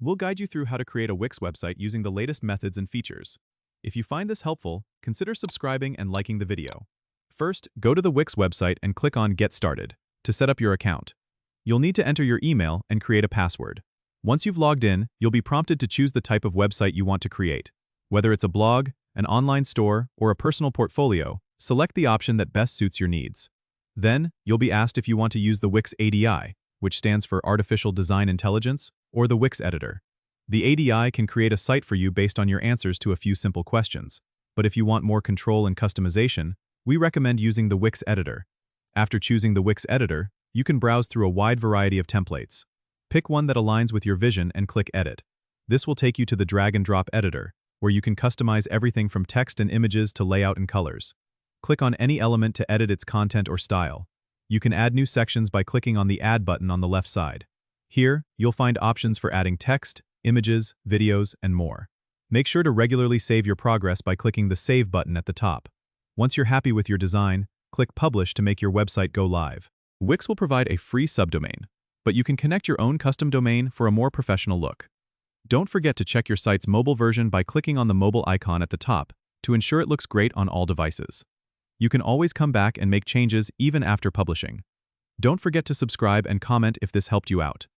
We'll guide you through how to create a Wix website using the latest methods and features. If you find this helpful, consider subscribing and liking the video. First, go to the Wix website and click on Get Started to set up your account. You'll need to enter your email and create a password. Once you've logged in, you'll be prompted to choose the type of website you want to create. Whether it's a blog, an online store, or a personal portfolio, select the option that best suits your needs. Then, you'll be asked if you want to use the Wix ADI, which stands for Artificial Design Intelligence, or the Wix Editor. The ADI can create a site for you based on your answers to a few simple questions. But if you want more control and customization, we recommend using the Wix Editor. After choosing the Wix Editor, you can browse through a wide variety of templates. Pick one that aligns with your vision and click Edit. This will take you to the drag-and-drop editor, where you can customize everything from text and images to layout and colors. Click on any element to edit its content or style. You can add new sections by clicking on the Add button on the left side. Here, you'll find options for adding text, images, videos, and more. Make sure to regularly save your progress by clicking the Save button at the top. Once you're happy with your design, click Publish to make your website go live. Wix will provide a free subdomain, but you can connect your own custom domain for a more professional look. Don't forget to check your site's mobile version by clicking on the mobile icon at the top to ensure it looks great on all devices. You can always come back and make changes even after publishing. Don't forget to subscribe and comment if this helped you out.